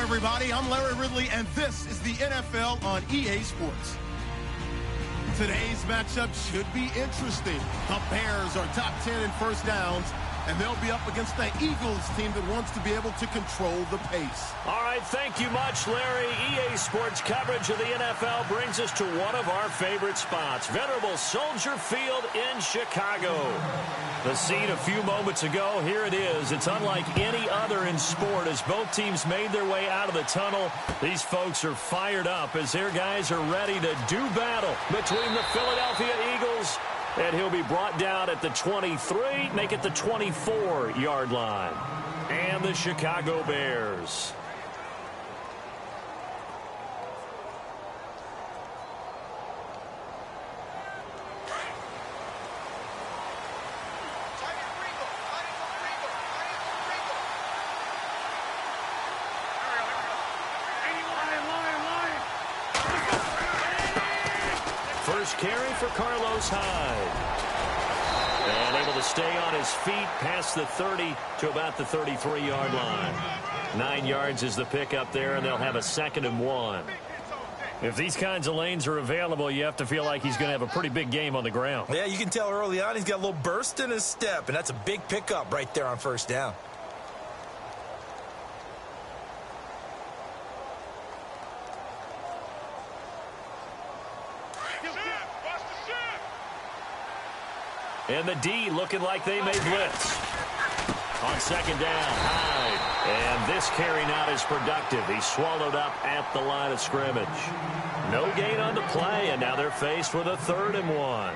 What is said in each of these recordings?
everybody. I'm Larry Ridley, and this is the NFL on EA Sports. Today's matchup should be interesting. The Bears are top 10 in first downs, and they'll be up against the Eagles team that wants to be able to control the pace. All right, thank you much, Larry. EA Sports coverage of the NFL brings us to one of our favorite spots, venerable Soldier Field in Chicago. The scene a few moments ago, here it is. It's unlike any other in sport as both teams made their way out of the tunnel. These folks are fired up as their guys are ready to do battle between the Philadelphia Eagles, and he'll be brought down at the 23, make it the 24-yard line. And the Chicago Bears. First carry for Carlos Hyde. And able to stay on his feet past the 30 to about the 33-yard line. 9 yards is the pickup there, and they'll have a 2nd and 1. If these kinds of lanes are available, you have to feel like he's going to have a pretty big game on the ground. Yeah, you can tell early on he's got a little burst in his step, and that's a big pickup right there on first down. And the D looking like they may blitz. On 2nd down, Hyde. And this carry not as productive. He's swallowed up at the line of scrimmage. No gain on the play, and now they're faced with a 3rd and 1.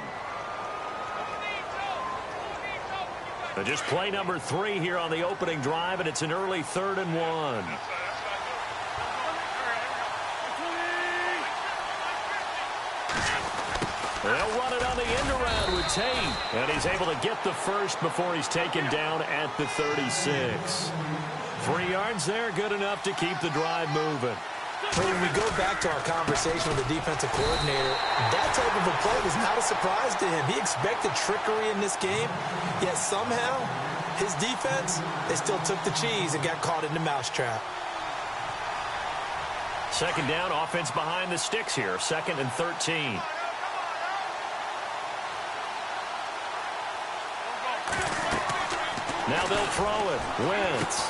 But just play number 3 here on the opening drive, and it's an early 3rd and 1. They'll run it on the end around with Tate. And he's able to get the first before he's taken down at the 36. 3 yards there, good enough to keep the drive moving. When we go back to our conversation with the defensive coordinator, that type of a play was not a surprise to him. He expected trickery in this game, yet somehow his defense, they still took the cheese and got caught in the mousetrap. 2nd down, offense behind the sticks here, 2nd and 13. Now they'll throw it. Wentz.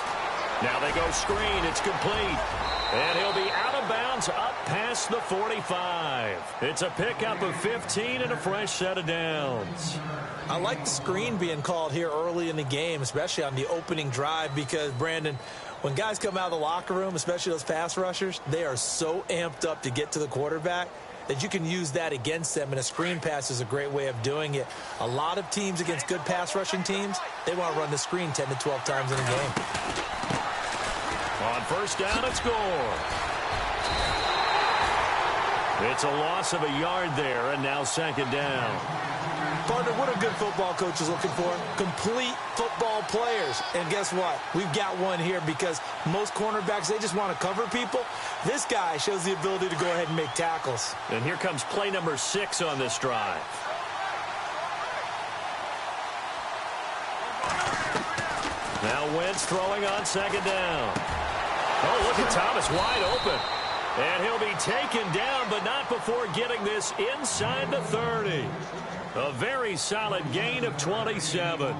Now they go screen. It's complete. And he'll be out of bounds up past the 45. It's a pickup of 15 and a fresh set of downs. I like the screen being called here early in the game, especially on the opening drive, because, Brandon, when guys come out of the locker room, especially those pass rushers, they are so amped up to get to the quarterback that you can use that against them, and a screen pass is a great way of doing it. A lot of teams against good pass rushing teams, they want to run the screen 10 to 12 times in a game. On 1st down, it's score. It's a loss of a yard there, and now 2nd down. Partner, what are good football coaches looking for? Complete football players. And guess what? We've got one here, because most cornerbacks, they just want to cover people. This guy shows the ability to go ahead and make tackles. And here comes play number 6 on this drive. Now Wentz throwing on 2nd down. Oh, look at Thomas wide open. And he'll be taken down, but not before getting this inside the 30. A very solid gain of 27.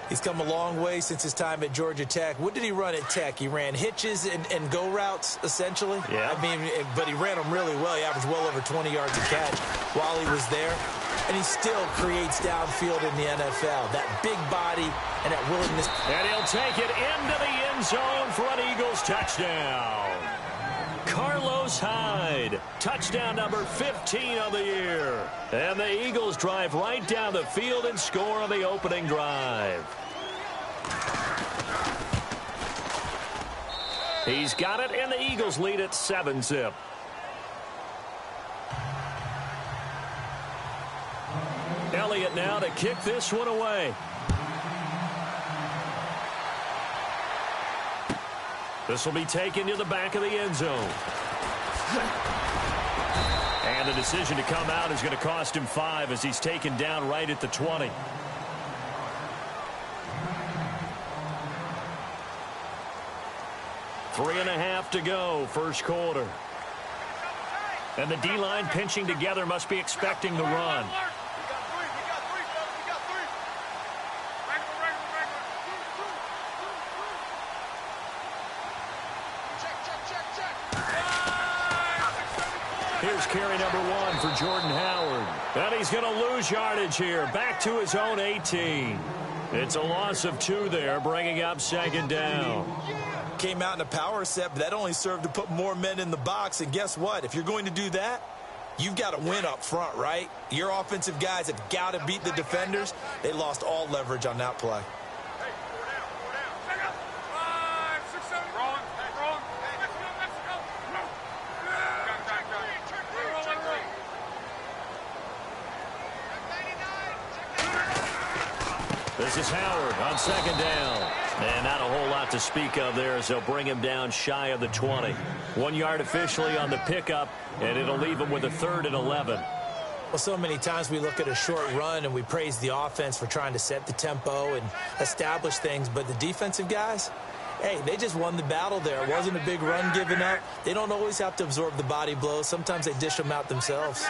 He's come a long way since his time at Georgia Tech. What did he run at Tech? He ran hitches and go routes, essentially. Yeah. I mean, but he ran them really well. He averaged well over 20 yards a catch while he was there. And he still creates downfield in the NFL. That big body and that willingness. And he'll take it into the end zone for an Eagles touchdown. Carlos Hyde, touchdown number 15 of the year. And the Eagles drive right down the field and score on the opening drive. He's got it, and the Eagles lead at 7-zip. Elliott now to kick this one away. This will be taken to the back of the end zone. And the decision to come out is going to cost him 5 as he's taken down right at the 20. 3.5 to go, first quarter. And the D-line pinching together must be expecting the run. Here's carry number 1 for Jordan Howard. And he's going to lose yardage here. Back to his own 18. It's a loss of 2 there, bringing up second down. Came out in a power set, but that only served to put more men in the box. And guess what? If you're going to do that, you've got to win up front, right? Your offensive guys have got to beat the defenders. They lost all leverage on that play. This is Howard on second down. And not a whole lot to speak of there as they'll bring him down shy of the 20. 1 yard officially on the pickup, and it'll leave him with a 3rd and 11. Well, so many times we look at a short run and we praise the offense for trying to set the tempo and establish things, but the defensive guys, hey, they just won the battle there. It wasn't a big run given up. They don't always have to absorb the body blows. Sometimes they dish them out themselves.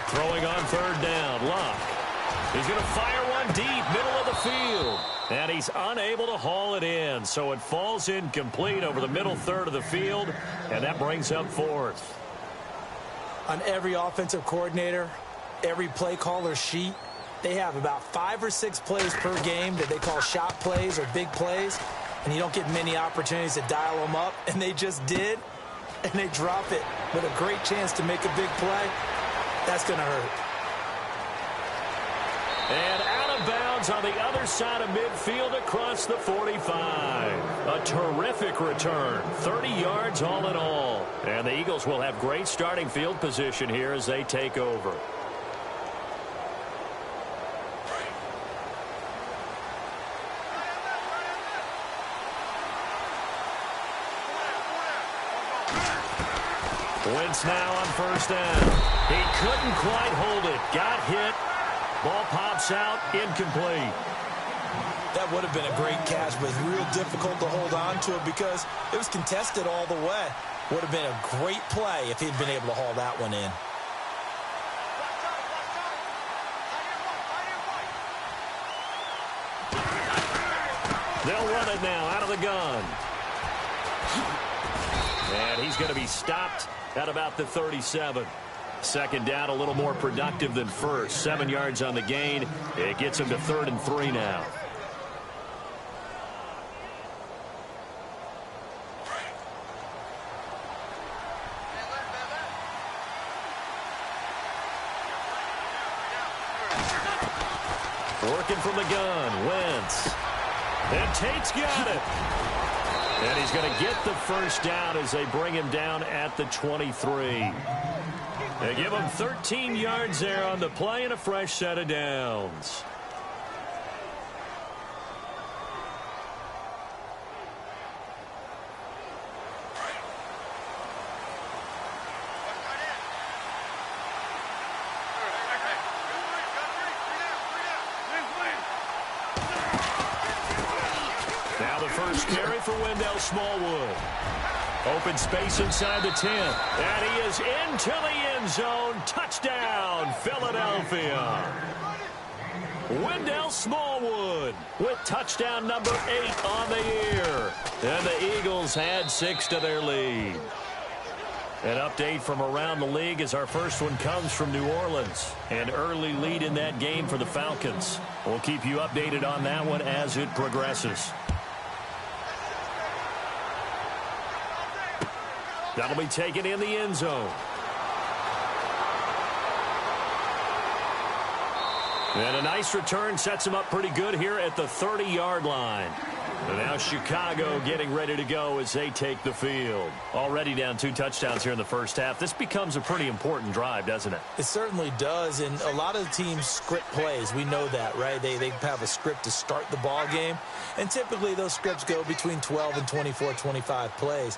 Throwing on 3rd down, Luck. He's going to fire one deep, middle of the field. And he's unable to haul it in, so it falls incomplete over the middle 3rd of the field, and that brings up 4th. On every offensive coordinator, every play caller sheet, they have about 5 or 6 plays per game that they call shot plays or big plays, and you don't get many opportunities to dial them up, and they just did, and they drop it with a great chance to make a big play. That's going to hurt. And out of bounds on the other side of midfield across the 45. A terrific return. 30 yards all in all. And the Eagles will have great starting field position here as they take over. Wentz now on 1st down. He couldn't quite hold it. Got hit. Ball pops out. Incomplete. That would have been a great catch, but it's real difficult to hold on to it because it was contested all the way. Would have been a great play if he'd been able to haul that one in. They'll run it now out of the gun. And he's going to be stopped at about the 37. Second down, a little more productive than first. 7 yards on the gain. It gets him to 3rd and 3 now. Working from the gun, Wentz. And Tate's got it. And he's going to get the first down as they bring him down at the 23. They give him 13 yards there on the play and a fresh set of downs. Now the first carry for Wendell Smallwood. Open space inside the 10. And he is into the end zone. Touchdown, Philadelphia. Wendell Smallwood with touchdown number 8 on the year. And the Eagles add 6 to their lead. An update from around the league as our first one comes from New Orleans. An early lead in that game for the Falcons. We'll keep you updated on that one as it progresses. That'll be taken in the end zone. And a nice return sets him up pretty good here at the 30-yard line. And now Chicago getting ready to go as they take the field. Already down 2 touchdowns here in the first half. This becomes a pretty important drive, doesn't it? It certainly does, and a lot of the teams script plays. We know that, right? They have a script to start the ball game, and typically those scripts go between 12 and 24, 25 plays.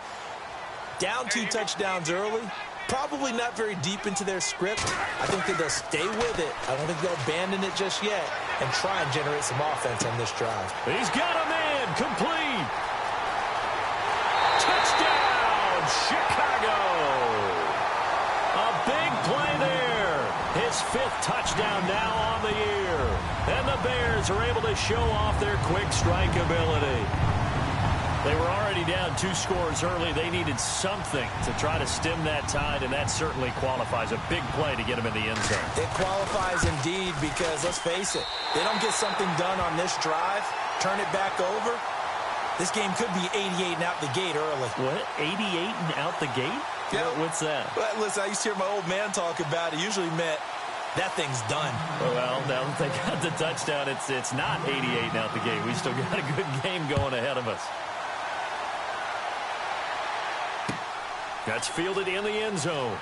Down 2 touchdowns early, Probably not very deep into their script. I think that they'll stay with it. I don't think they'll abandon it just yet and try and generate some offense on this drive. He's got a man. Complete. Touchdown, Chicago. A big play there. His 5th touchdown now on the year. And the Bears are able to show off their quick strike ability. They were already down 2 scores early. They needed something to try to stem that tide, and that certainly qualifies. A big play to get them in the end zone. It qualifies indeed because, let's face it, they don't get something done on this drive, turn it back over, this game could be 88 and out the gate early. What? 88 and out the gate? Yeah. What's that? Well, listen, I used to hear my old man talk about it. Usually meant that thing's done. Well, now that they got the touchdown, it's not 88 and out the gate. We still got a good game going ahead of us. That's fielded in the end zone.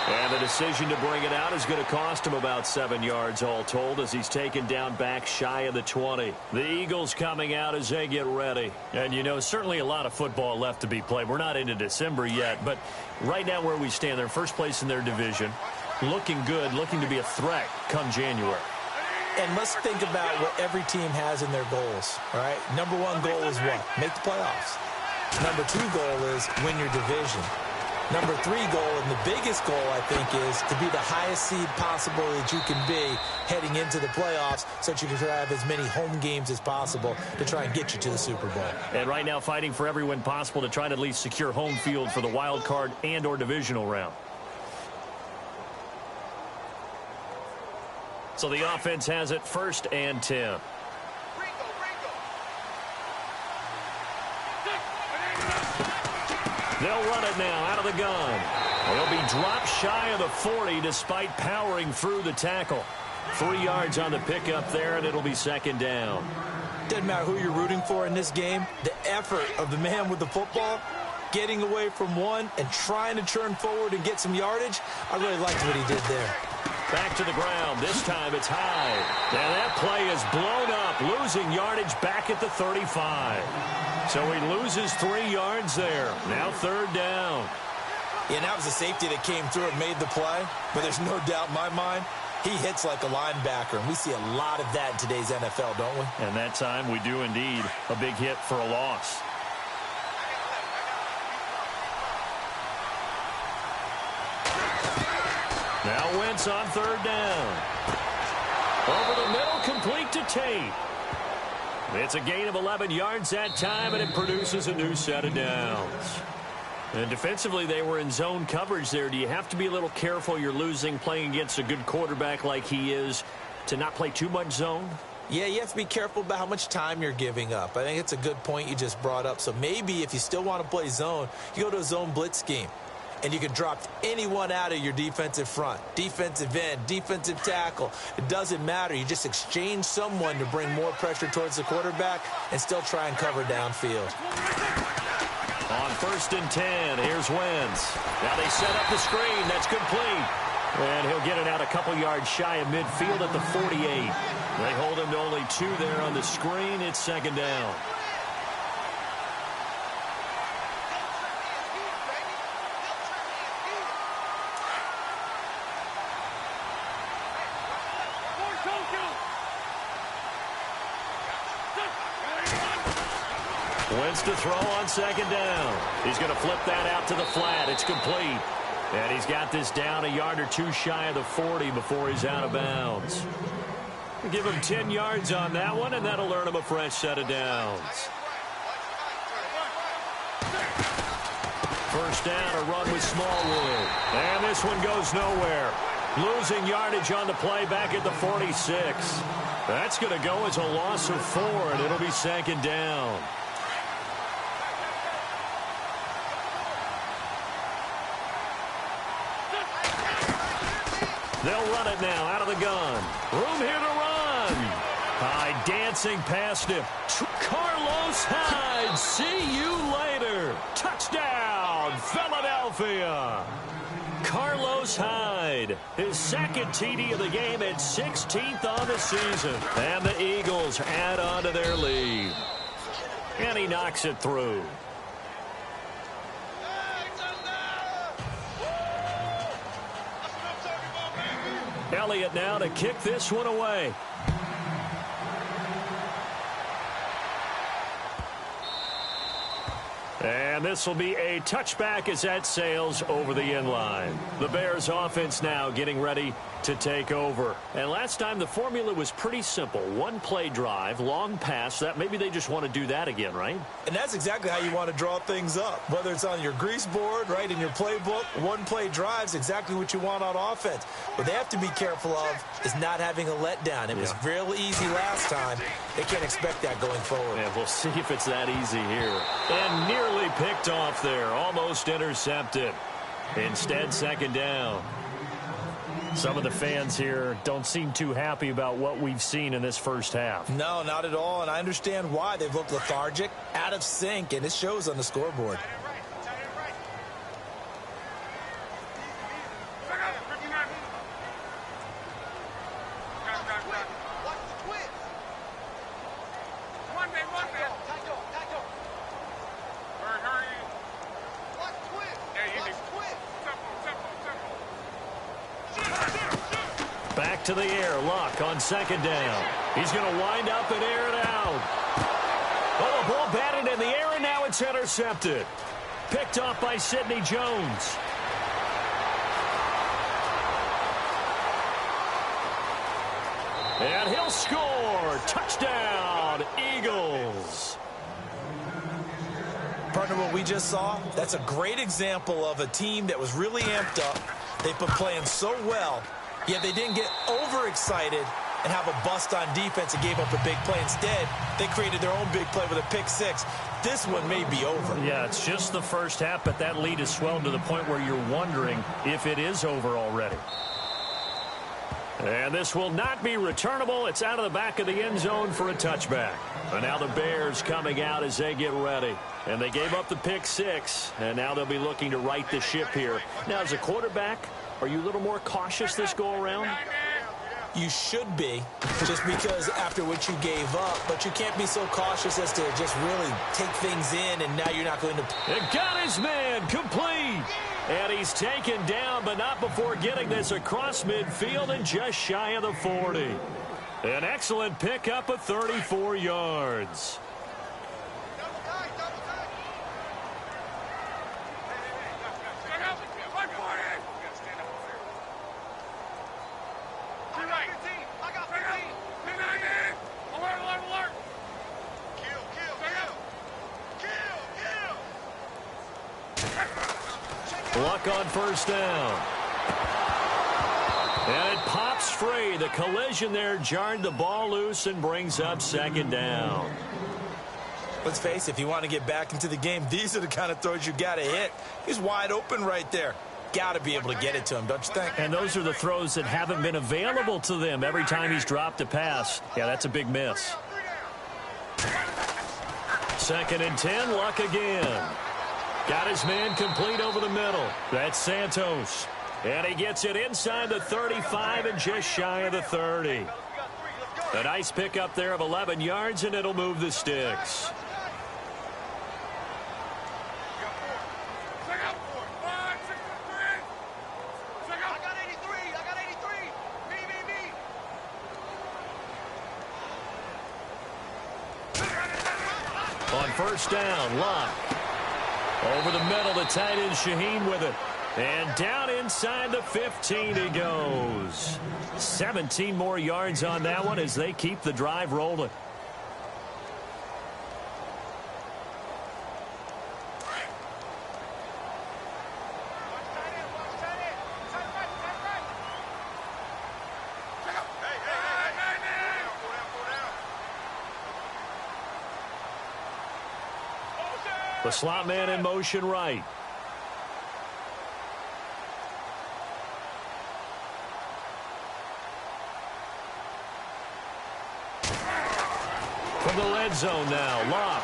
And the decision to bring it out is going to cost him about 7 yards all told as he's taken down back shy of the 20. The Eagles coming out as they get ready. And, you know, certainly a lot of football left to be played. We're not into December yet, but right now where we stand, they're first place in their division. Looking good, looking to be a threat come January. And let's think about what every team has in their goals, all right? Number 1 goal is what? Make the playoffs. Number 2 goal is win your division. Number 3 goal, and the biggest goal, I think, is to be the highest seed possible that you can be heading into the playoffs so that you can have as many home games as possible to try and get you to the Super Bowl. And right now fighting for every win possible to try to at least secure home field for the wild card and or divisional round. So the offense has it 1st and 10. They'll run it now out of the gun. They'll be dropped shy of the 40 despite powering through the tackle. 3 yards on the pickup there, and it'll be 2nd down. Doesn't matter who you're rooting for in this game. The effort of the man with the football, getting away from one and trying to turn forward and get some yardage, I really liked what he did there. Back to the ground. This time it's high. And that play is blown up, losing yardage back at the 35. So he loses 3 yards there. Now 3rd down. Yeah, and that was a safety that came through and made the play. But there's no doubt in my mind, he hits like a linebacker. And we see a lot of that in today's NFL, don't we? And that time we do indeed. A big hit for a loss. Now Wentz on 3rd down. Over the middle, complete to Tate. It's a gain of 11 yards that time, and it produces a new set of downs. And defensively, they were in zone coverage there. Do you have to be a little careful? You're losing playing against a good quarterback like he is to not play too much zone? Yeah, you have to be careful about how much time you're giving up. I think it's a good point you just brought up. So maybe if you still want to play zone, you go to a zone blitz scheme. And you can drop anyone out of your defensive front, defensive end, defensive tackle. It doesn't matter. You just exchange someone to bring more pressure towards the quarterback and still try and cover downfield. On 1st and 10, here's Wentz. Now they set up the screen. That's complete. And he'll get it out a couple yards shy of midfield at the 48. They hold him to only 2 there on the screen. It's 2nd down. Wentz to throw on 2nd down. He's going to flip that out to the flat. It's complete. And he's got this down a yard or 2 shy of the 40 before he's out of bounds. Give him 10 yards on that one, and that'll earn him a fresh set of downs. 1st down, a run with Smallwood. And this one goes nowhere. Losing yardage on the play back at the 46. That's going to go as a loss of 4, and it'll be 2nd down. They'll run it now out of the gun. Room here to run. Hyde dancing past him. Carlos Hyde, see you later. Touchdown, Philadelphia. Carlos Hyde, his 2nd TD of the game and 16th on the season. And the Eagles add on to their lead. And he knocks it through. Elliott now to kick this one away. And this will be a touchback as that sails over the end line. The Bears offense now getting ready to take over. And last time the formula was pretty simple. One play drive, long pass. That maybe they just want to do that again, right? And that's exactly how you want to draw things up. Whether it's on your grease board, right, in your playbook, one play drive is exactly what you want on offense. What they have to be careful of is not having a letdown. It was real easy last time. They can't expect that going forward. Yeah, we'll see if it's that easy here. And nearly picked off there. Almost intercepted. Instead, second down. Some of the fans here don't seem too happy about what we've seen in this first half. No, not at all, and I understand why. They've looked lethargic, out of sync, and it shows on the scoreboard. Back to the air. Luck on second down. He's going to wind up and air it out. Oh, the ball batted in the air, and now it's intercepted. Picked off by Sidney Jones. And he'll score. Touchdown, Eagles. Partner, what we just saw, that's a great example of a team that was really amped up. They've been playing so well, yet they didn't get overexcited and have a bust on defense and gave up a big play. Instead, they created their own big play with a pick six. This one may be over. Yeah, it's just the first half, but that lead has swelled to the point where you're wondering if it is over already. And this will not be returnable. It's out of the back of the end zone for a touchback. And now the Bears coming out as they get ready. And they gave up the pick six, and now they'll be looking to right the ship here. Now, as a quarterback, are you a little more cautious this go-around? You should be, just because after what you gave up, but you can't be so cautious as to just really take things in, and now you're not going to... It got his man complete. And he's taken down, but not before getting this across midfield and just shy of the 40. An excellent pickup of 34 yards. Luck on first down. And it pops free. The collision there jarred the ball loose and brings up second down. Let's face it, if you want to get back into the game, these are the kind of throws you got to hit. He's wide open right there. Got to be able to get it to him, don't you think? And those are the throws that haven't been available to them every time he's dropped a pass. Yeah, that's a big miss. Second and 10, Luck again. Got his man complete over the middle. That's Santos. And he gets it inside the 35 and just shy of the 30. A nice pickup there of 11 yards, and it'll move the sticks. On first down, Luck. Over the middle, the tight end Shaheen with it. And down inside the 15 he goes. 17 more yards on that one as they keep the drive rolling. The slot man in motion right. From the red zone now, Luck.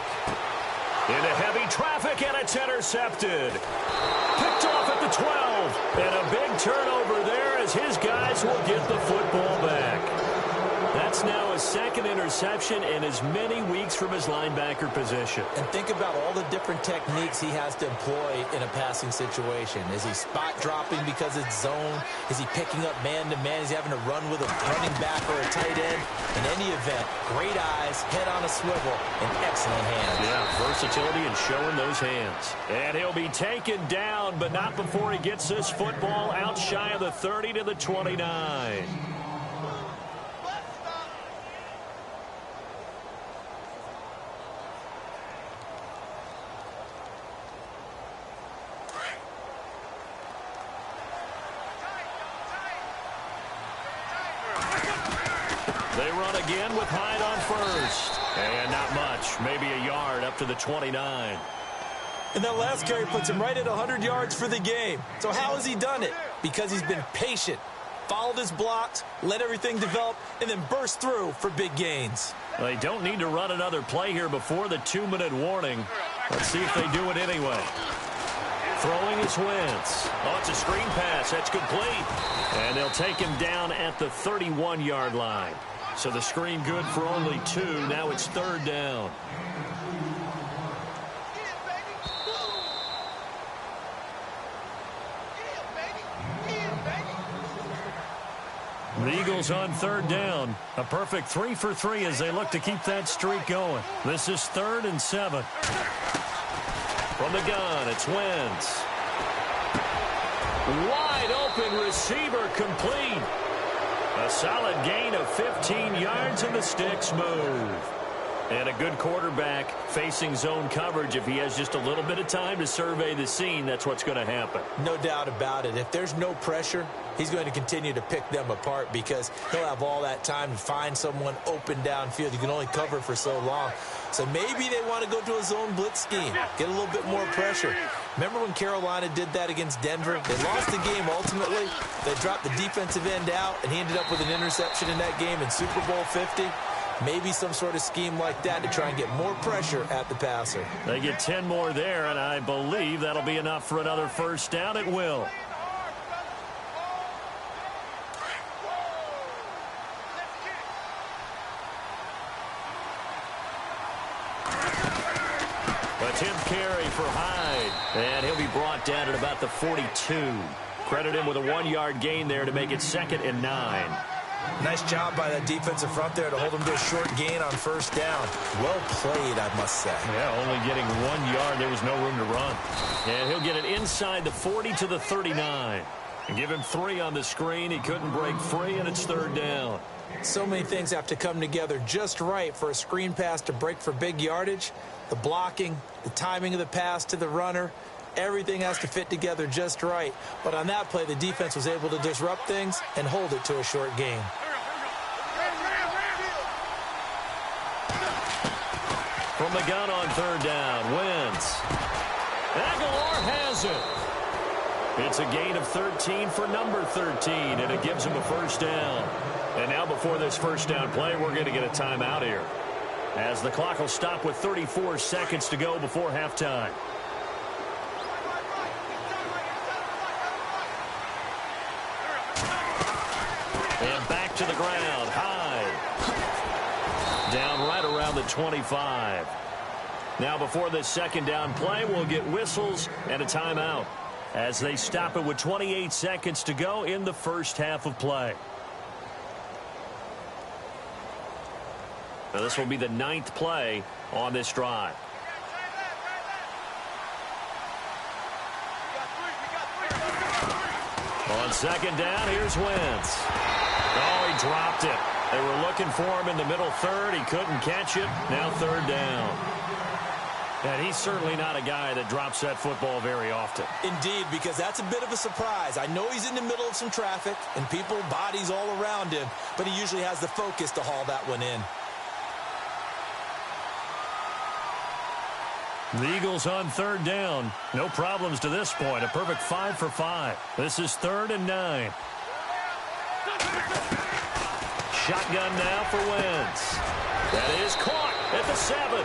Into heavy traffic, and it's intercepted. Picked off at the 12. And a big turnover there as his guys will get the football back. That That's now a second interception in as many weeks from his linebacker position. And think about all the different techniques he has to employ in a passing situation. Is he spot dropping because it's zone? Is he picking up man-to-man? Is he having to run with a running back or a tight end? In any event, great eyes, head on a swivel, and excellent hands. Yeah, versatility and showing those hands. And he'll be taken down, but not before he gets this football out shy of the 30 to the 29. They run again with Hyde on first. And not much, maybe a yard up to the 29. And that last carry puts him right at 100 yards for the game. So how has he done it? Because he's been patient, followed his blocks, let everything develop, and then burst through for big gains. They don't need to run another play here before the 2-minute warning. Let's see if they do it anyway. Throwing is Wentz. Oh, it's a screen pass. That's complete. And they'll take him down at the 31-yard line. So the screen good for only 2. Now it's 3rd down. The Eagles on 3rd down. A perfect 3 for 3 as they look to keep that streak going. This is 3rd and 7. From the gun, it's Wentz. Wide open receiver complete. A solid gain of 15 yards and the sticks move. And a good quarterback facing zone coverage. If he has just a little bit of time to survey the scene, that's what's going to happen. No doubt about it. If there's no pressure, he's going to continue to pick them apart because he'll have all that time to find someone open downfield. You can only cover for so long. So maybe they want to go to a zone blitz scheme, get a little bit more pressure. Remember when Carolina did that against Denver? They lost the game ultimately. They dropped the defensive end out, and he ended up with an interception in that game in Super Bowl 50. Maybe some sort of scheme like that to try and get more pressure at the passer. They get 10 more there, and I believe that'll be enough for another first down. It will. A 10th carry for Hyde, and he'll be brought down at about the 42. Credit him with a 1-yard gain there to make it 2nd and 9. Nice job by that defensive front there to hold him to a short gain on first down. Well played, I must say. Yeah, only getting 1 yard. There was no room to run. And he'll get it inside the 40 to the 39. And give him 3 on the screen. He couldn't break free, and it's 3rd down. So many things have to come together just right for a screen pass to break for big yardage. The blocking, the timing of the pass to the runner, everything has to fit together just right. But on that play, the defense was able to disrupt things and hold it to a short gain. From the gun on 3rd down, Wentz. Aguilar has it. It's a gain of 13 for number 13, and it gives him a first down. And now before this first down play, we're going to get a timeout here, as the clock will stop with 34 seconds to go before halftime. And back to the ground. Hyde. Down right around the 25. Now before this second down play, we'll get whistles and a timeout as they stop it with 28 seconds to go in the first half of play. Now this will be the 9th play on this drive. On second down, here's Wentz. Oh, he dropped it. They were looking for him in the middle third. He couldn't catch it. Now 3rd down. And he's certainly not a guy that drops that football very often. Indeed, because that's a bit of a surprise. I know he's in the middle of some traffic and people, bodies all around him, but he usually has the focus to haul that one in. The Eagles on 3rd down. No problems to this point. A perfect 5 for 5. This is 3rd and 9. Shotgun now for Wentz. That is caught at the 7.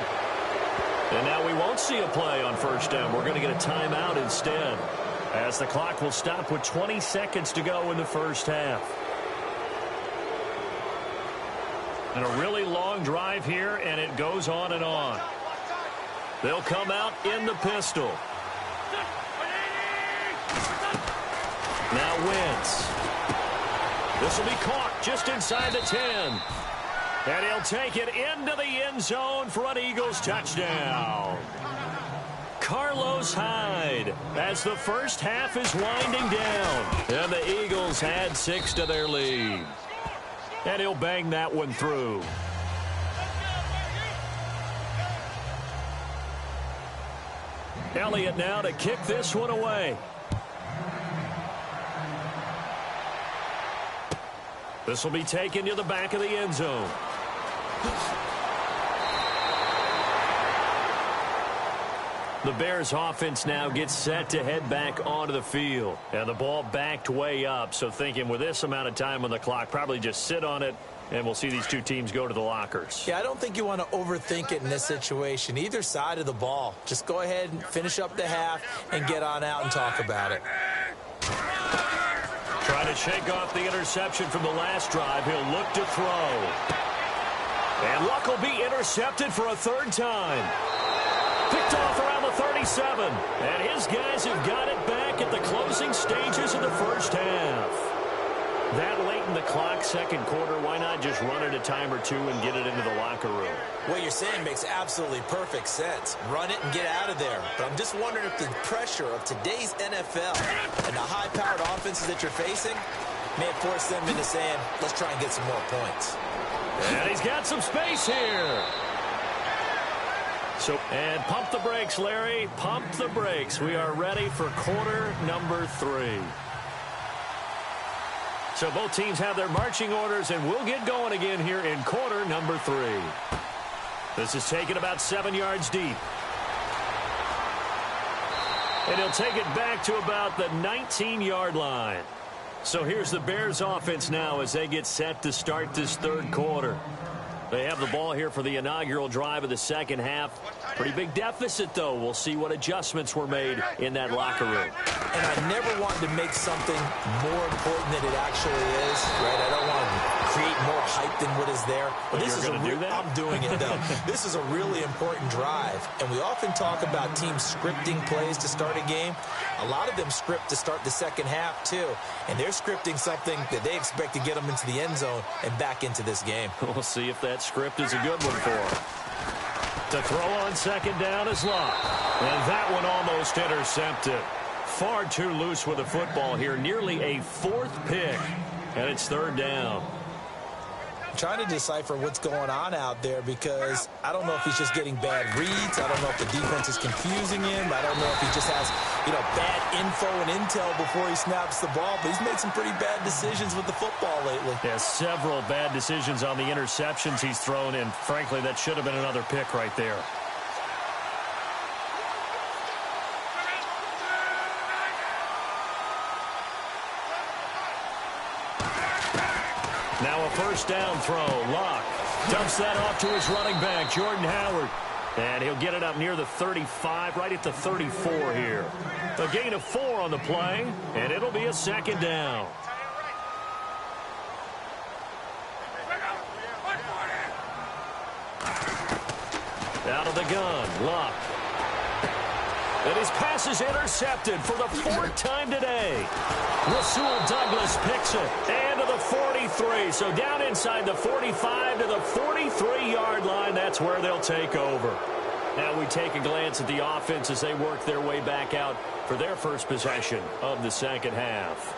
And now we won't see a play on first down. We're going to get a timeout instead, as the clock will stop with 20 seconds to go in the first half. And a really long drive here, and it goes on and on. They'll come out in the pistol. Now Wentz. This will be caught just inside the 10. And he'll take it into the end zone for an Eagles touchdown. Carlos Hyde as the first half is winding down. And the Eagles add 6 to their lead. And he'll bang that one through. Elliott now to kick this one away. This will be taken to the back of the end zone. The Bears offense now gets set to head back onto the field. And the ball backed way up, so thinking with this amount of time on the clock, probably just sit on it, and we'll see these two teams go to the lockers. Yeah, I don't think you want to overthink it in this situation. Either side of the ball. Just go ahead and finish up the half and get on out and talk about it. Trying to shake off the interception from the last drive. He'll look to throw. And Luck will be intercepted for a third time. Picked off around the 37. And his guys have got it back at the closing stages of the first half. That late in the clock, second quarter, why not just run it a time or two and get it into the locker room? What you're saying makes absolutely perfect sense. Run it and get out of there. But I'm just wondering if the pressure of today's NFL and the high-powered offenses that you're facing may have forced them into saying, let's try and get some more points. And he's got some space here. And pump the brakes, Larry. Pump the brakes. We are ready for quarter number 3. So both teams have their marching orders, and we'll get going again here in quarter number 3. This is taken about 7 yards deep. And he'll take it back to about the 19-yard line. So here's the Bears offense now as they get set to start this third quarter. They have the ball here for the inaugural drive of the second half. Pretty big deficit, though. We'll see what adjustments were made in that locker room. And I never wanted to make something more important than it actually is, right? I don't want to create more hype than what is there. But this is I'm doing it, though. This is a really important drive. And we often talk about teams scripting plays to start a game. A lot of them script to start the second half, too. And they're scripting something that they expect to get them into the end zone and back into this game. We'll see if that script is a good one for them. To throw on second down is Luck. And that one almost intercepted. Far too loose with the football here. Nearly a 4th pick. And it's third down. I'm trying to decipher what's going on out there because I don't know if he's just getting bad reads. I don't know if the defense is confusing him. I don't know if he just has, bad info and intel before he snaps the ball. But he's made some pretty bad decisions with the football lately. Yeah, several bad decisions on the interceptions he's thrown. And frankly, that should have been another pick right there. Now a first down throw. Luck dumps that off to his running back, Jordan Howard. And he'll get it up near the 35, right at the 34 here. A gain of 4 on the play, and it'll be a second down. Out of the gun, Luck. And his pass is intercepted for the 4th time today. Rasul Douglas picks it. And to the 43. So down inside the 45 to the 43-yard line. That's where they'll take over. Now we take a glance at the offense as they work their way back out for their first possession of the second half.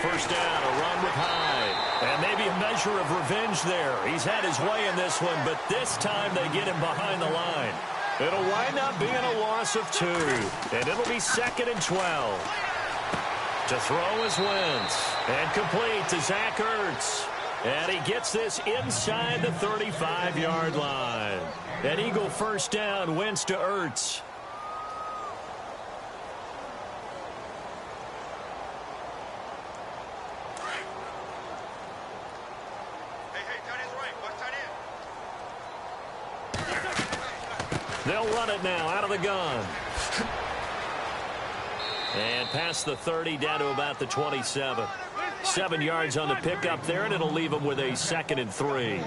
First down, a run with Hyde. And maybe a measure of revenge there. He's had his way in this one, but this time they get him behind the line. It'll wind up being a loss of 2. And it'll be 2nd and 12. To throw is Wentz. And complete to Zach Ertz. And he gets this inside the 35-yard line. An Eagle first down, Wentz to Ertz. They'll run it now out of the gun. And past the 30, down to about the 27. 7 yards on the pickup there, and it'll leave them with a 2nd and 3.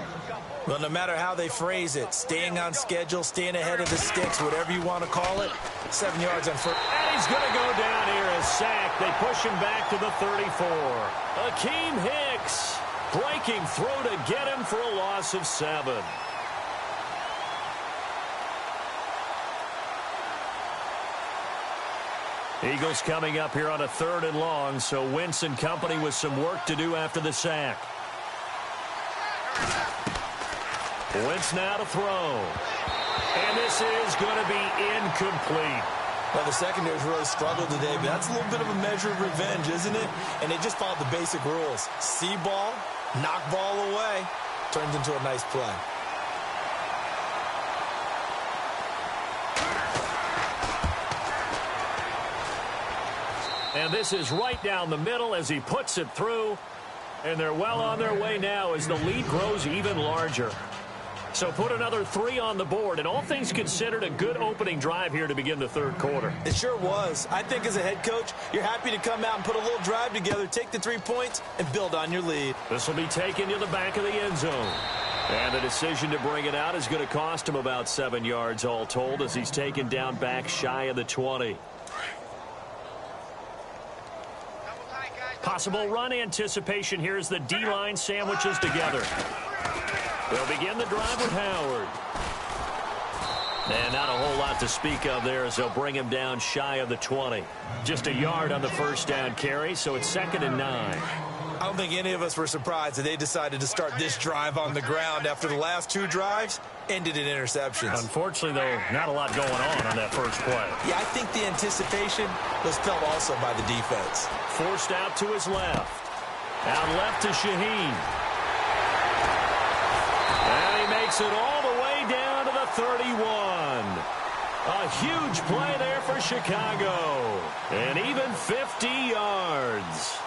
Well, no matter how they phrase it, staying on schedule, staying ahead of the sticks, whatever you want to call it, 7 yards on first. And he's going to go down here as sacked. They push him back to the 34. Akeem Hicks breaking through to get him for a loss of 7. Eagles coming up here on a 3rd and long, so Wentz and company with some work to do after the sack. Wentz now to throw. And this is going to be incomplete. Well, the secondary's really struggled today, but that's a little bit of a measure of revenge, isn't it? And they just followed the basic rules. See ball, knock ball away, turns into a nice play. And this is right down the middle as he puts it through. And they're well on their way now as the lead grows even larger. So put another 3 on the board, and all things considered, a good opening drive here to begin the 3rd quarter. It sure was. I think as a head coach, you're happy to come out and put a little drive together, take the 3 points, and build on your lead. This will be taken to the back of the end zone. And the decision to bring it out is going to cost him about 7 yards all told as he's taken down back shy of the 20. Possible run anticipation here as the D-line sandwiches together. They'll begin the drive with Howard. And not a whole lot to speak of there as they'll bring him down shy of the 20. Just a yard on the first down carry, so it's 2nd and 9. I don't think any of us were surprised that they decided to start this drive on the ground after the last 2 drives ended in interceptions. Unfortunately, though, not a lot going on that first play. Yeah, I think the anticipation was felt also by the defense. Forced out to his left. Out left to Shaheen. And he makes it all the way down to the 31. A huge play there for Chicago. And even 50 yards.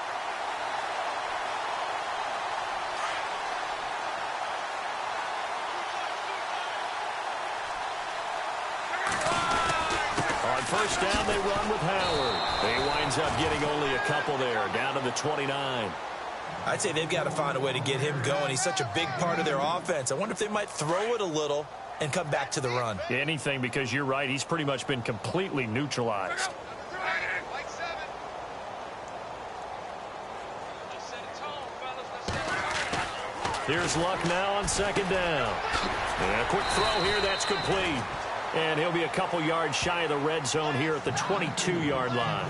On first down, they run with Howard. He winds up getting only a couple there, down to the 29. I'd say they've got to find a way to get him going. He's such a big part of their offense. I wonder if they might throw it a little and come back to the run. Anything, because you're right. He's pretty much been completely neutralized. Here's Luck now on 2nd down. And a quick throw here. That's complete. And he'll be a couple yards shy of the red zone here at the 22-yard line.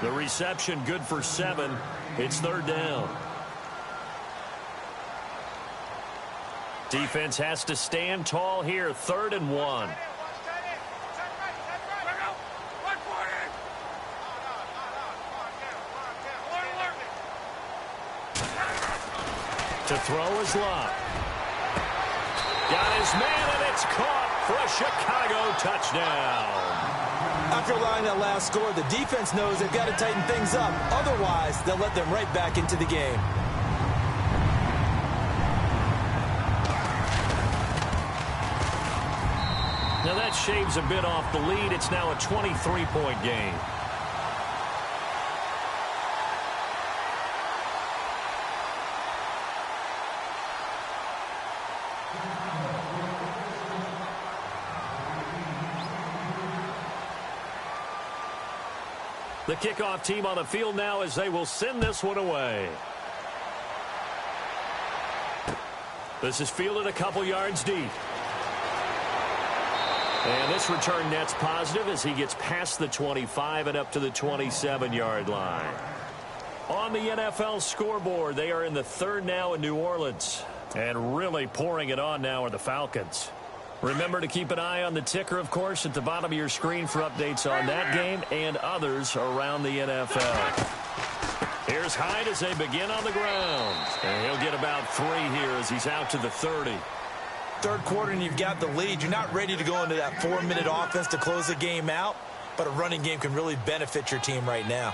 The reception good for 7. It's 3rd down. Defense has to stand tall here. 3rd and 1. To throw is Luck. Got his man, and it's caught for a Chicago touchdown. After allowing that last score, the defense knows they've got to tighten things up. Otherwise, they'll let them right back into the game. Now that shaves a bit off the lead. It's now a 23-point game. The kickoff team on the field now as they will send this one away. This is fielded a couple yards deep. And this return net's positive as he gets past the 25 and up to the 27-yard line. On the NFL scoreboard, they are in the 3rd now in New Orleans. And really pouring it on now are the Falcons. Remember to keep an eye on the ticker, of course, at the bottom of your screen for updates on that game and others around the NFL. Here's Hyde as they begin on the ground. And he'll get about 3 here as he's out to the 30. 3rd quarter and you've got the lead. You're not ready to go into that 4-minute offense to close the game out, but a running game can really benefit your team right now.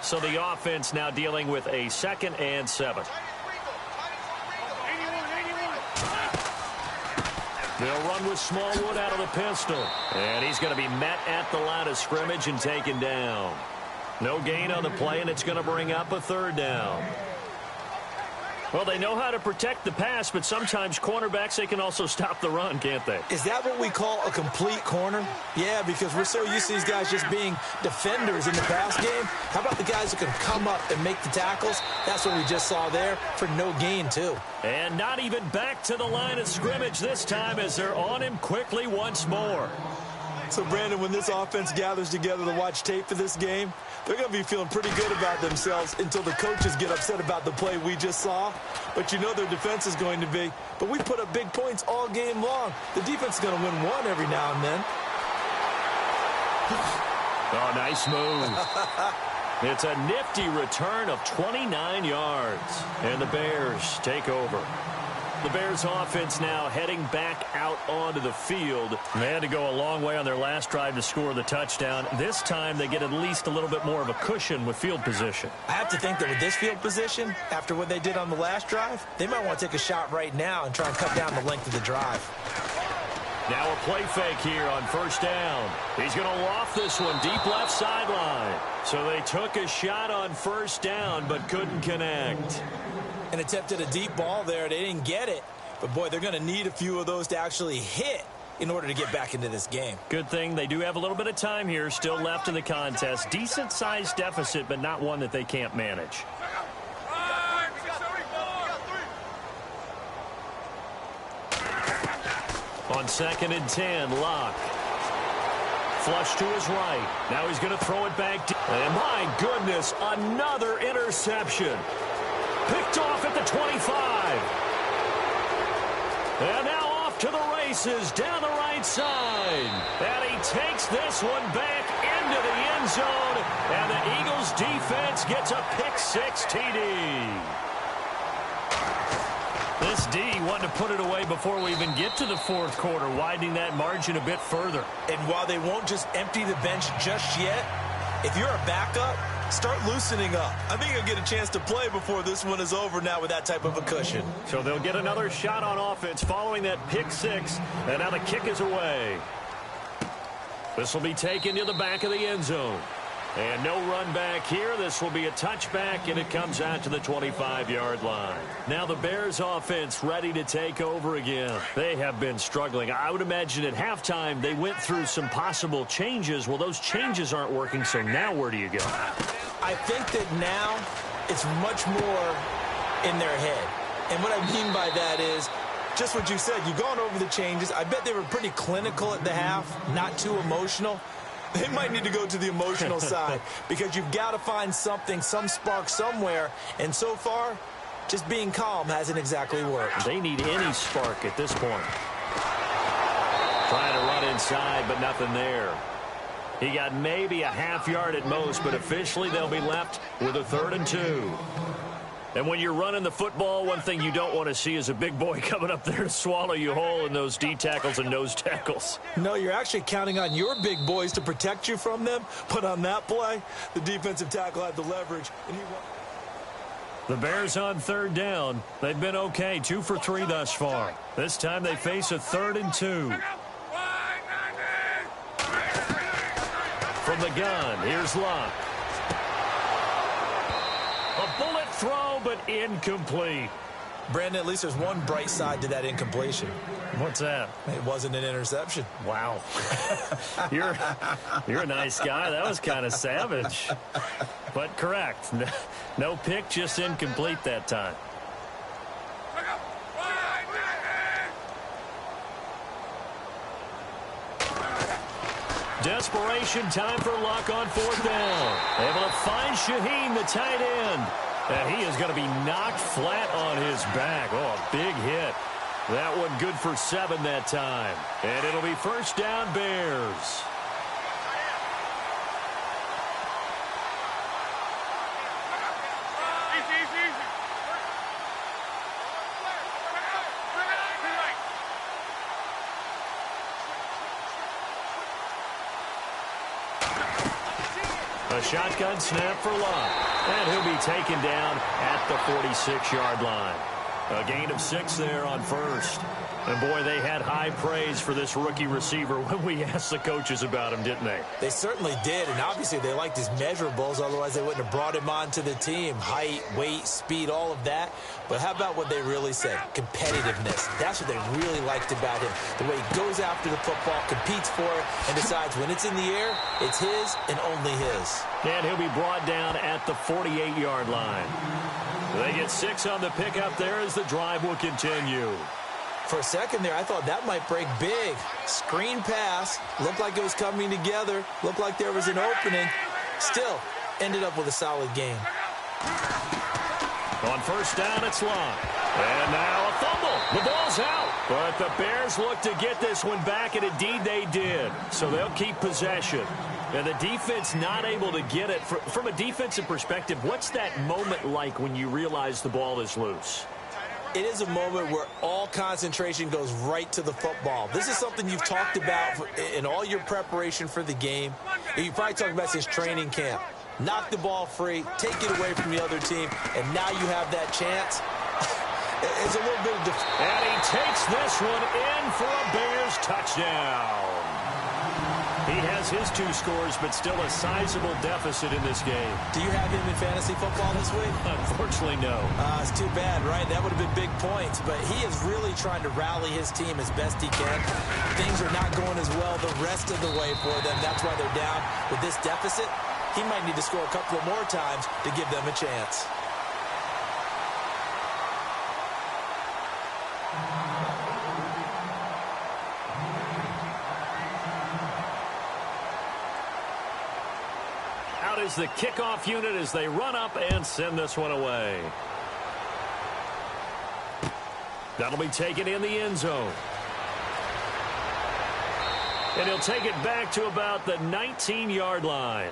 So the offense now dealing with a 2nd and 7. They'll run with Smallwood out of the pistol. And he's going to be met at the line of scrimmage and taken down. No gain on the play, and it's going to bring up a third down. Well, they know how to protect the pass, but sometimes cornerbacks, they can also stop the run, can't they? Is that what we call a complete corner? Yeah, because we're so used to these guys just being defenders in the pass game. How about the guys who can come up and make the tackles? That's what we just saw there for no gain, too. And not even back to the line of scrimmage this time as they're on him quickly once more. So, Brandon, when this offense gathers together to watch tape for this game, they're going to be feeling pretty good about themselves until the coaches get upset about the play we just saw. But you know their defense is going to be. But we put up big points all game long. The defense is going to win one every now and then. Oh, nice move. It's a nifty return of 29 yards. And the Bears take over. The Bears offense now heading back out onto the field. They had to go a long way on their last drive to score the touchdown. This time they get at least a little bit more of a cushion with field position. I have to think that with this field position, after what they did on the last drive, they might want to take a shot right now and try and cut down the length of the drive. Now a play fake here on first down. He's going to loft this one deep left sideline. So they took a shot on first down but couldn't connect. And attempted a deep ball there. They didn't get it. But, boy, they're going to need a few of those to actually hit in order to get back into this game. Good thing they do have a little bit of time here still left in the contest. Decent-sized deficit, but not one that they can't manage. On 2nd and 10, Locke. Flush to his right. Now he's going to throw it back. And my goodness, another interception. Picked off at the 25. And now off to the races down the right side. And he takes this one back into the end zone. And the Eagles defense gets a pick-6 TD. This D wanted to put it away before we even get to the fourth quarter, widening that margin a bit further. And while they won't just empty the bench just yet, if you're a backup, start loosening up. I think you'll get a chance to play before this one is over now with that type of a cushion. So they'll get another shot on offense following that pick-6, and now the kick is away. This will be taken to the back of the end zone. And no run back here. This will be a touchback, and it comes out to the 25-yard line. Now the Bears offense ready to take over again. They have been struggling. I would imagine at halftime they went through some possible changes. Well, those changes aren't working, so now where do you go? I think that now it's much more in their head. And what I mean by that is just what you said. You've gone over the changes. I bet they were pretty clinical at the half, not too emotional. They might need to go to the emotional side because you've got to find something, some spark somewhere. And so far, just being calm hasn't exactly worked. They need any spark at this point. Trying to run inside, but nothing there. He got maybe a half yard at most, but officially they'll be left with a 3rd and 2. And when you're running the football, one thing you don't want to see is a big boy coming up there to swallow you whole in those D tackles and nose tackles. No, you're actually counting on your big boys to protect you from them. But on that play, the defensive tackle had the leverage. And the Bears on 3rd down. They've been okay, 2 for 3 thus far. This time they face a 3rd and 2. From the gun, here's Locke. A bullet throw, but incomplete. Brandon, at least there's one bright side to that incompletion. What's that? It wasn't an interception. Wow. You're a nice guy. That was kind of savage. But correct. No pick, just incomplete that time. Desperation time for Locke on 4th down. Able to find Shaheen, the tight end. And he is going to be knocked flat on his back. Oh, a big hit. That one good for 7 that time. And it'll be 1st down Bears. A shotgun snap for Locke. And he'll be taken down at the 46-yard line. A gain of 6 there on first. And, boy, they had high praise for this rookie receiver when we asked the coaches about him, didn't they? They certainly did, and obviously they liked his measurables. Otherwise, they wouldn't have brought him onto the team. Height, weight, speed, all of that. But how about what they really said? Competitiveness. That's what they really liked about him. The way he goes after the football, competes for it, and decides when it's in the air, it's his and only his. And he'll be brought down at the 48-yard line. They get 6 on the pickup there as the drive will continue. For a second there, I thought that might break big. Screen pass. Looked like it was coming together. Looked like there was an opening. Still, ended up with a solid game. On first down, it's Long. And now a fumble. The ball's out. But the Bears look to get this one back, and indeed they did. So they'll keep possession. And the defense not able to get it. From a defensive perspective, what's that moment like when you realize the ball is loose? It is a moment where all concentration goes right to the football. This is something you've talked about in all your preparation for the game. You probably talked about since training camp. Knock the ball free, take it away from the other team, and now you have that chance. It's a little bit of and he takes this one in for a Bears touchdown. He has his 2 scores, but still a sizable deficit in this game. Do you have him in fantasy football this week? Unfortunately, no. It's too bad, right? That would have been big points, but he is really trying to rally his team as best he can. Things are not going as well the rest of the way for them. That's why they're down. With this deficit, he might need to score a couple of more times to give them a chance. Is the kickoff unit as they run up and send this one away. That'll be taken in the end zone. And he'll take it back to about the 19-yard line.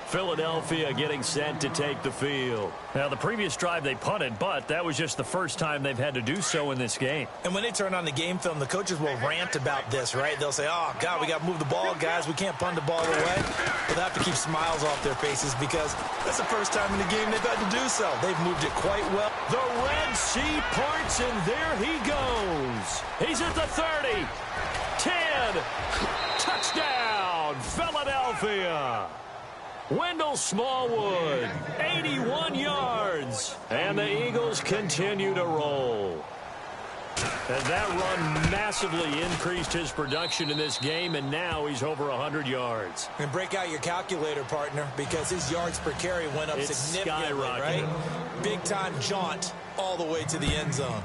Philadelphia getting set to take the field. Now, the previous drive they punted, but that was just the first time they've had to do so in this game. And when they turn on the game film, the coaches will rant about this, right? They'll say, oh, God, we got to move the ball, guys. We can't punt the ball away. But they have to keep smiles off their faces because that's the first time in the game they've had to do so. They've moved it quite well. The Red Sea parts, and there he goes. He's at the 30. 10. Touchdown, Philadelphia. Wendell Smallwood, 81 yards. And the Eagles continue to roll. And that run massively increased his production in this game, and now he's over 100 yards. And break out your calculator, partner, because his yards per carry went up significantly, right? Big-time jaunt all the way to the end zone.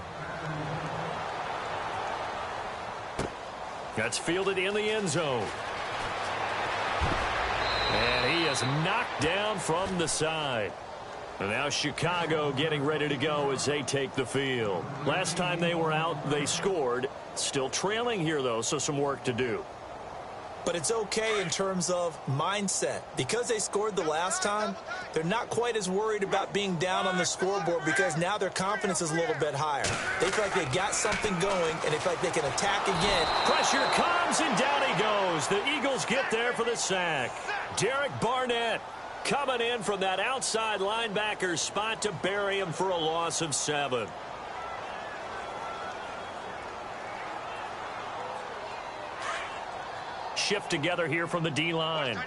That's fielded in the end zone. And he is knocked down from the side. And now Chicago getting ready to go as they take the field. Last time they were out, they scored. Still trailing here, though, so some work to do. But it's okay in terms of mindset. Because they scored the last time, they're not quite as worried about being down on the scoreboard because now their confidence is a little bit higher. They feel like they got something going, and they feel like they can attack again. Pressure comes, and down he goes. The Eagles get there for the sack. Derek Barnett coming in from that outside linebacker spot to bury him for a loss of 7. Shift together here from the D-line.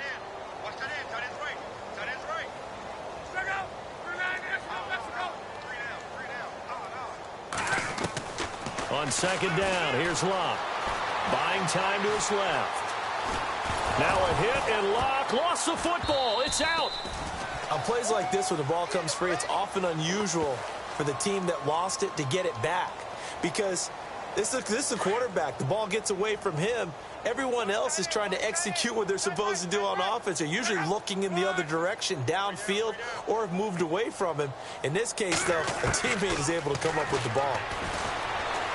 On second down, here's Locke. Buying time to his left. Now a hit, and Locke lost the football. It's out. On plays like this, when the ball comes free, it's often unusual for the team that lost it to get it back. Because this is a quarterback. The ball gets away from him. Everyone else is trying to execute what they're supposed to do on offense. They're usually looking in the other direction, downfield, or have moved away from him. In this case, though, a teammate is able to come up with the ball.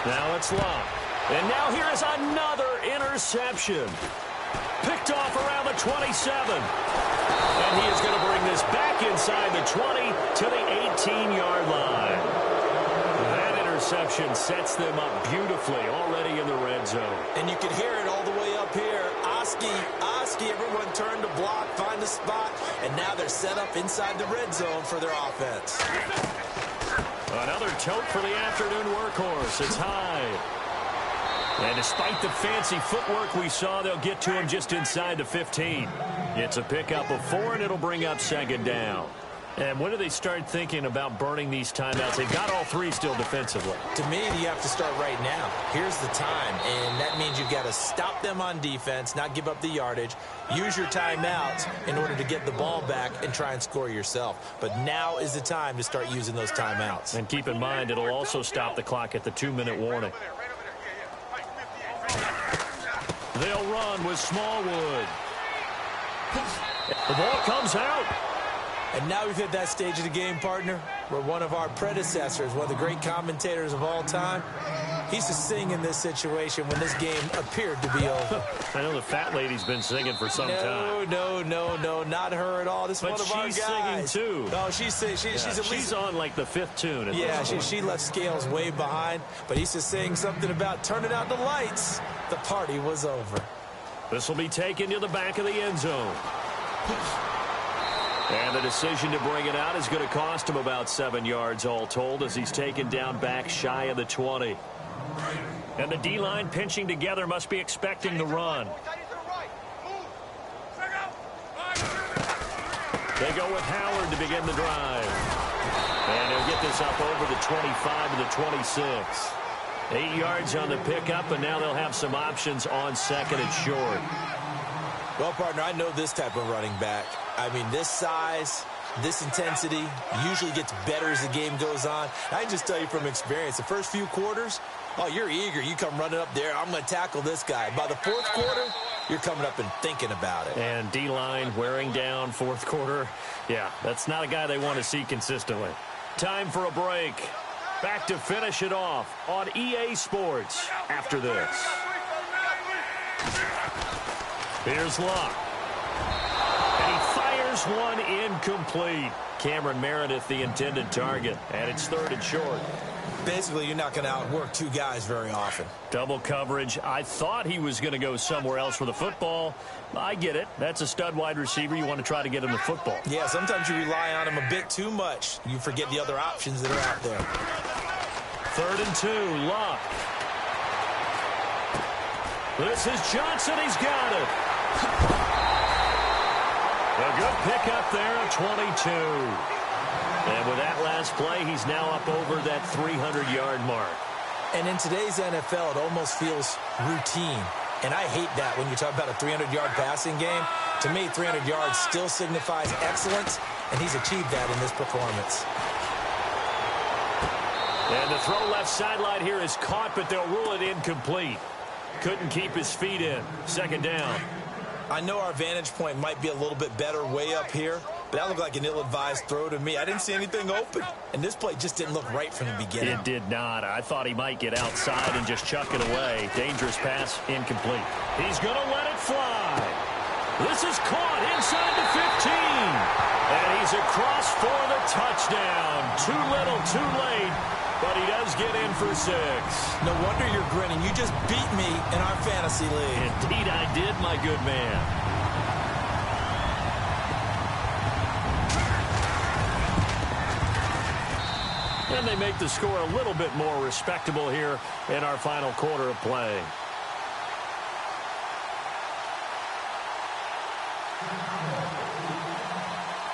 Now it's Locke. And now here is another interception. Picked off around the 27. And he is going to bring this back inside the 20 to the 18-yard line. That interception sets them up beautifully already in the red zone. And you can hear it all the way up here. Oski, everyone turned to block, find a spot, and now they're set up inside the red zone for their offense. Another tote for the afternoon workhorse. It's Hyde. And despite the fancy footwork we saw, they'll get to him just inside the 15. It's a pickup of 4, and it'll bring up second down. And when do they start thinking about burning these timeouts? They've got all 3 still defensively. To me, you have to start right now. Here's the time, and that means you've got to stop them on defense, not give up the yardage, use your timeouts in order to get the ball back and try and score yourself. But now is the time to start using those timeouts. And keep in mind, it'll also stop the clock at the 2-minute warning. They'll run with Smallwood. The ball comes out. And now we've hit that stage of the game, partner, where one of our predecessors, one of the great commentators of all time, he used to sing in this situation when this game appeared to be over. I know the fat lady's been singing for some time. No, not her at all. This is one of our guys. But she's singing, too. No, she's on, like, the 5th tune. Yeah, she left Scales way behind, but he used to sing something about turning out the lights. The party was over. This will be taken to the back of the end zone. And the decision to bring it out is going to cost him about 7 yards all told as he's taken down back shy of the 20. And the D-line pinching together must be expecting the run. They go with Howard to begin the drive. And he'll get this up over the 25 to the 26. 8 yards on the pickup, and now they'll have some options on second and short. Well, partner, I know this type of running back. I mean, this size, this intensity usually gets better as the game goes on. I can just tell you from experience, the first few quarters, oh, you're eager. You come running up there, I'm going to tackle this guy. By the 4th quarter, you're coming up and thinking about it. And D-line wearing down 4th quarter. Yeah, that's not a guy they want to see consistently. Time for a break. Back to finish it off on EA Sports after this. Here's Luck. And he fires one incomplete. Cameron Meredith, the intended target. And it's 3rd and short. Basically, you're not going to outwork 2 guys very often. Double coverage. I thought he was going to go somewhere else for the football. I get it. That's a stud wide receiver. You want to try to get him the football. Yeah, sometimes you rely on him a bit too much. You forget the other options that are out there. 3rd and 2, Luck. This is Johnson. He's got it. A good pickup there at 22. And with that last play, he's now up over that 300-yard mark. And in today's NFL, it almost feels routine. And I hate that when you talk about a 300-yard passing game. To me, 300 yards still signifies excellence, and he's achieved that in this performance. And the throw left sideline here is caught, but they'll rule it incomplete. Couldn't keep his feet in. 2nd down. I know our vantage point might be a little bit better way up here, but that looked like an ill-advised throw to me. I didn't see anything open, and this play just didn't look right from the beginning. It did not. I thought he might get outside and just chuck it away. Dangerous pass, incomplete. He's going to let it fly. This is caught inside the 15. And he's across for the touchdown. Too little, too late. But he does get in for 6. No wonder you're grinning. You just beat me in our fantasy league. Indeed I did, my good man. And they make the score a little bit more respectable here in our final quarter of play.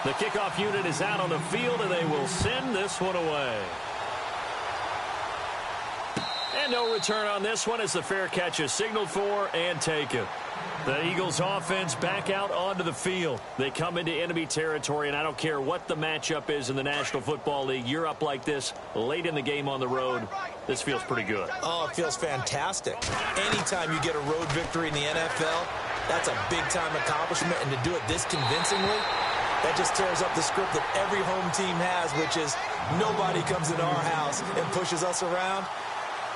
The kickoff unit is out on the field, and they will send this one away. And no return on this one as the fair catch is signaled for and taken. The Eagles offense back out onto the field. They come into enemy territory, and I don't care what the matchup is in the National Football League. You're up like this late in the game on the road. This feels pretty good. Oh, it feels fantastic. Anytime you get a road victory in the NFL, that's a big-time accomplishment, and to do it this convincingly, that just tears up the script that every home team has, which is nobody comes into our house and pushes us around.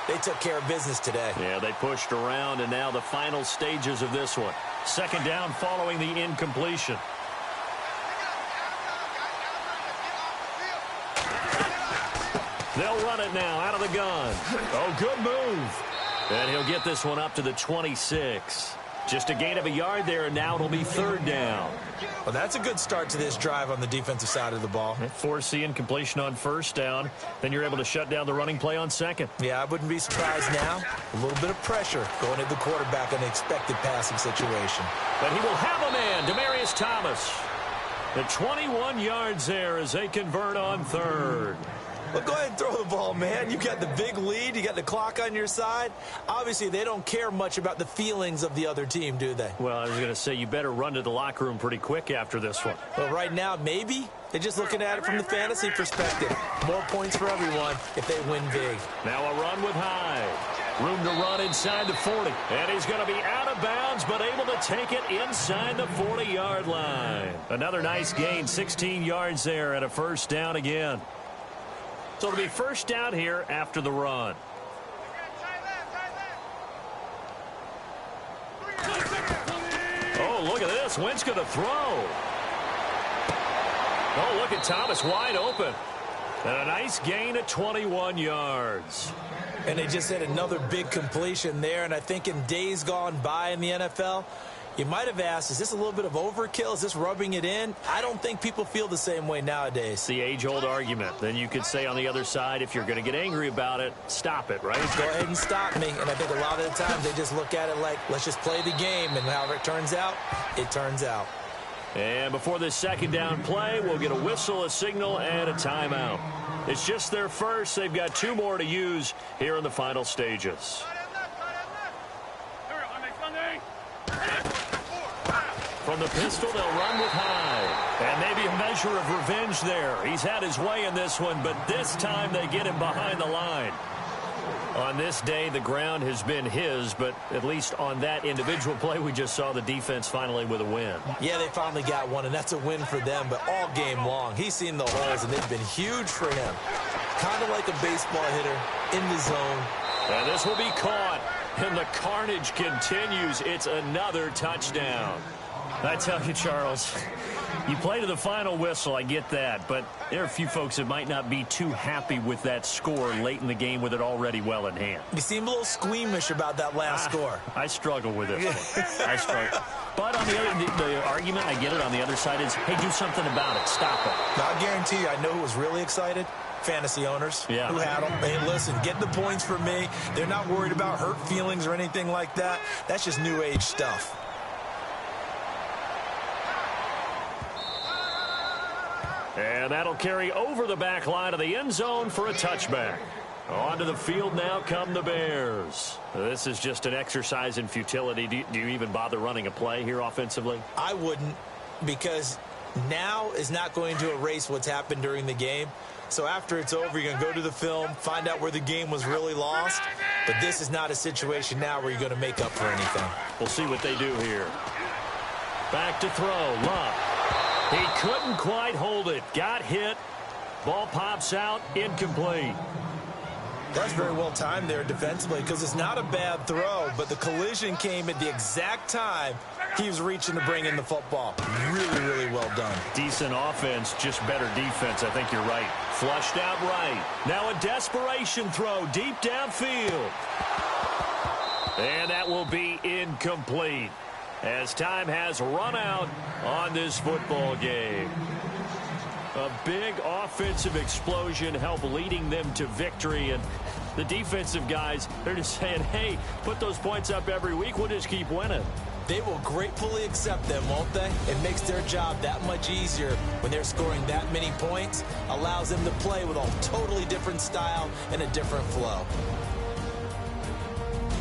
They took care of business today. Yeah, they pushed around, and now the final stages of this one. 2nd down following the incompletion. They'll run it now out of the gun. Oh, good move. And he'll get this one up to the 26. Just a gain of a yard there, and now it'll be 3rd down. Well, that's a good start to this drive on the defensive side of the ball. Forcing completion on 1st down. Then you're able to shut down the running play on 2nd. Yeah, I wouldn't be surprised now. A little bit of pressure going at the quarterback in the expected passing situation. But he will have a man, Demaryius Thomas. The 21 yards there as they convert on 3rd. Well, go ahead and throw the ball, man. You got the big lead. You got the clock on your side. Obviously, they don't care much about the feelings of the other team, do they? Well, I was going to say, you better run to the locker room pretty quick after this one. Well, right now, maybe. They're just looking at it from the fantasy perspective. More points for everyone if they win big. Now a run with Hyde. Room to run inside the 40. And he's going to be out of bounds, but able to take it inside the 40-yard line. Another nice gain, 16 yards there, and a 1st down again. So it'll be 1st down here after the run. Oh, look at this. Wentz going to throw. Oh, look at Thomas wide open. And a nice gain of 21 yards. And they just had another big completion there. And I think in days gone by in the NFL, you might have asked, is this a little bit of overkill? Is this rubbing it in? I don't think people feel the same way nowadays. It's the age-old argument. Then you could say on the other side, if you're going to get angry about it, stop it, right? Go ahead and stop me. And I think a lot of the times they just look at it like, let's just play the game. And however it turns out, it turns out. And before this 2nd down play, we'll get a whistle, a signal, and a timeout. It's just their first. They've got 2 more to use here in the final stages. From the pistol, they'll run with Hyde. And maybe a measure of revenge there. He's had his way in this one, but this time they get him behind the line. On this day, the ground has been his, but at least on that individual play, we just saw the defense finally with a win. Yeah, they finally got one, and that's a win for them, but all game long, he's seen the holes, and they've been huge for him. Kind of like a baseball hitter in the zone. And this will be caught, and the carnage continues. It's another touchdown. I tell you, Charles, you play to the final whistle, I get that, but there are a few folks that might not be too happy with that score late in the game with it already well in hand. You seem a little squeamish about that last score. I struggle with this one. I struggle. But on the argument, I get it, on the other side is, hey, do something about it. Stop it. Now, I guarantee you, I know who was really excited. Fantasy owners who had them. Hey, listen, get the points for me. They're not worried about hurt feelings or anything like that. That's just new age stuff. And that'll carry over the back line of the end zone for a touchback. Onto the field now come the Bears. This is just an exercise in futility. Do you even bother running a play here offensively? I wouldn't, because now is not going to erase what's happened during the game. So after it's over, you're going to go to the film, find out where the game was really lost. But this is not a situation now where you're going to make up for anything. We'll see what they do here. Back to throw. Love. He couldn't quite hold it. Got hit. Ball pops out. Incomplete. That's very well timed there defensively, because it's not a bad throw, but the collision came at the exact time he was reaching to bring in the football. Really, really well done. Decent offense, just better defense. I think you're right. Flushed out right. Now a desperation throw deep downfield. And that will be incomplete as time has run out on this football game. A big offensive explosion helped leading them to victory, and the defensive guys, they're just saying, hey, put those points up every week, we'll just keep winning. They will gratefully accept them, won't they? It makes their job that much easier when they're scoring that many points, allows them to play with a totally different style and a different flow.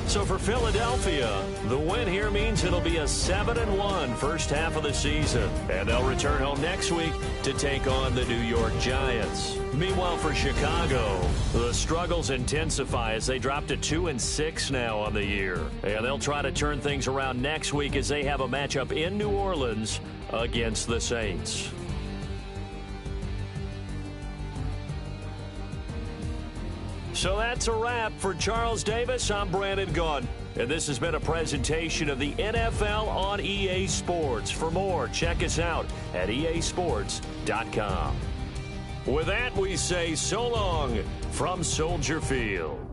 So for Philadelphia, the win here means it'll be a 7-1 first half of the season. And they'll return home next week to take on the New York Giants. Meanwhile, for Chicago, the struggles intensify as they drop to 2-6 now on the year. And they'll try to turn things around next week as they have a matchup in New Orleans against the Saints. So that's a wrap. For Charles Davis, I'm Brandon Gunn. And this has been a presentation of the NFL on EA Sports. For more, check us out at easports.com. With that, we say so long from Soldier Field.